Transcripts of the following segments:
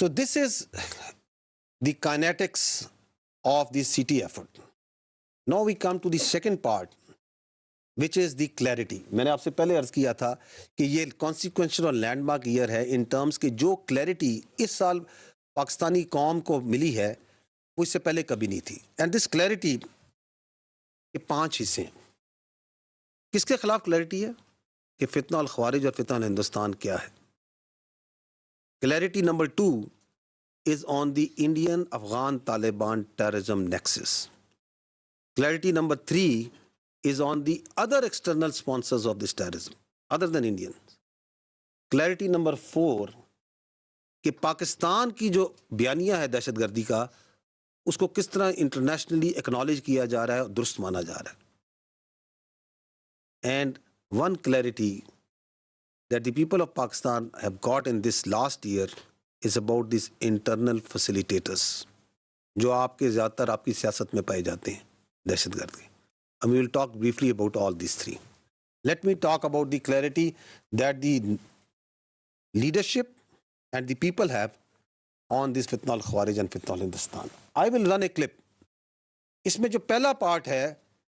So this is the kinetics of the city effort. Now we come to the second part, which is the clarity. میں نے آپ سے پہلے عرض کیا تھا کہ یہ کانسیکوینشل اور لینڈ مارک ایئر ہے ان ٹرمز کہ جو کلیئرٹی اس سال پاکستانی قوم کو ملی ہے وہ اس سے پہلے کبھی نہیں تھی. اینڈ دس کلیئرٹی کے 5 حصے ہیں. کس کے خلاف کلیئرٹی ہے؟ کہ فتنہ الخوارج اور فتنہ الہندوستان کیا ہے. Clarity number 2 is on the Indian Afghan Taliban terrorism nexus. Clarity number 3 is on the other external sponsors of this terrorism other than Indians. Clarity number 4 کہ پاکستان کی جو بیانیہ ہے دہشت گردی کا اس کو کس طرح انٹرنیشنلی ایکنالج کیا جا رہا ہے اور درست مانا جا رہا ہے. And one clarity that the people of Pakistan have got in this last year is about these internal facilitators جو آپ کے زیادہ تر آپ کی سیاست میں پائے جاتے ہیں دہشت گردی. And we will talk briefly about all these three. Let me talk about the clarity that the leadership and the people have on this fitna al-Khawarij and fitna al-Hindustan. I will run a clip. اس میں جو پہلا part ہے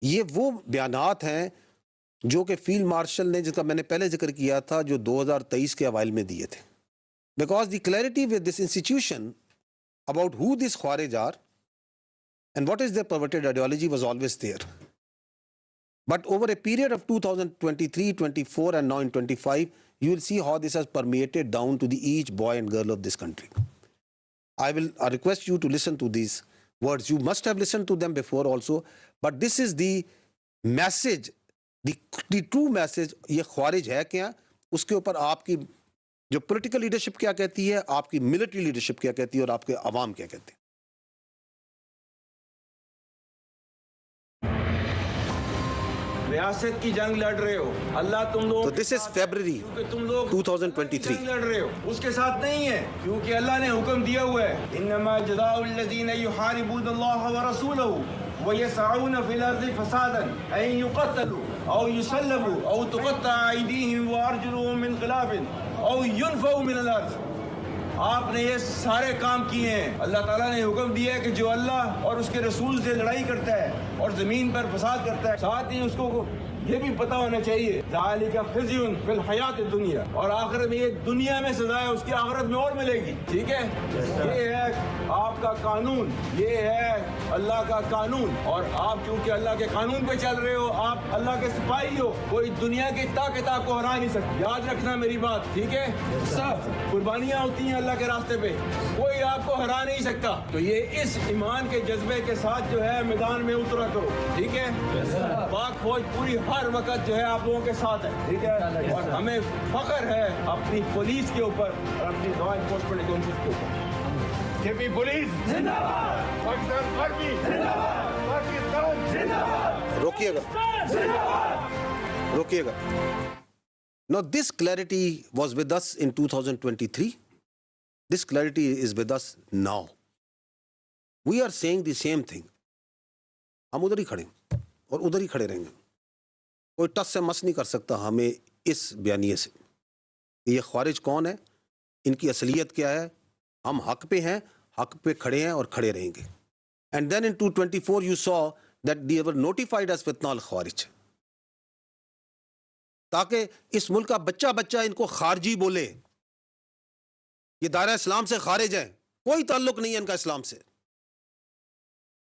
یہ وہ بیانات ہیں جو کہ فیلڈ مارشل نے جس کا میں نے پہلے ذکر کیا تھا جو 2023 کے اوائل میں دیے تھے. Because the clarity with this institution about who these Khawarij are and what is their perverted ideology was always there. But over a period of 2023, 24 and now in 25, you will see how this has permeated down to the each boy and girl of this country. I request you to listen to these words. You must have listened to them before also, but this is the message, the true message. یہ خوارج ہے کیا؟ اس کے اوپر آپ کی جو political leadership کیا کہتی ہے، آپ کی ملٹری لیڈرشپ کیا کہتی ہے اور آپ کے عوام کیا کہتے ہیں. ریاست کی جنگ لڑ رہے ہو، اللہ تم لوگ تو دس از فیبرری 2023. لڑ رہے ہو اس کے ساتھ نہیں ہے کیونکہ اللہ نے حکم دیا ہوا ہے انما جزاء الذین یحاربون اللہ ورسولہ ویسعون فی الارض فسادا ان یقتلوا او یسلبوا او تقطع ایدیہم وارجلہم من خلاف او ينفوا من الارض. آپ نے یہ سارے کام کیے ہیں. اللہ تعالیٰ نے حکم دیا ہے کہ جو اللہ اور اس کے رسول سے لڑائی کرتا ہے اور زمین پر فساد کرتا ہے، ساتھ ہی اس کو یہ بھی پتہ ہونا چاہیے ذالک خزی فی الحیات الدنیا، اور آخرت میں یہ دنیا میں سزا ہے، اس کی آخرت میں اور ملے گی. ٹھیک ہے، یہ ہے آپ کا قانون، یہ ہے اللہ کا قانون، اور آپ چونکہ اللہ کے قانون پہ چل رہے ہو، آپ اللہ کے سپاہی ہو، کوئی دنیا کی طاقت آپ کو ہرا نہیں سکتی. یاد رکھنا میری بات، ٹھیک ہے. سب قربانیاں ہوتی ہیں اللہ کے راستے پہ، کوئی آپ کو ہرا نہیں سکتا. تو یہ اس ایمان کے جذبے کے ساتھ جو ہے میدان میں اترا کرو. ٹھیک ہے، پاک فوج پوری ہر وقت جو ہے آپ لوگوں کے ساتھ ہے. ٹھیک ہے، اور ہمیں فخر ہے اپنی پولیس کے اوپر اور اپنی لا انفورسمنٹ ایجنسیز کے اوپر. کہ پولیس زندہ باد، پاکستان آرمی زندہ باد، پاکستان زندہ باد. روکیے گا. Now this clarity was with us in 2023. This clarity is with us now. We are saying the same thing. ہم ادھر ہی کھڑے ہیں اور ادھر ہی کھڑے رہیں گے. کوئی ٹس سے مس نہیں کر سکتا ہمیں اس بیانیے سے. یہ خوارج کون ہے، ان کی اصلیت کیا ہے، ہم حق پہ ہیں، حق پہ کھڑے ہیں اور کھڑے رہیں گے. And then in 2024 you saw that they were notified as فتنہ الخوارج، تاکہ اس ملک کا بچہ بچہ ان کو خارجی بولے. یہ دائرہ اسلام سے خارج ہیں، کوئی تعلق نہیں ہے ان کا اسلام سے.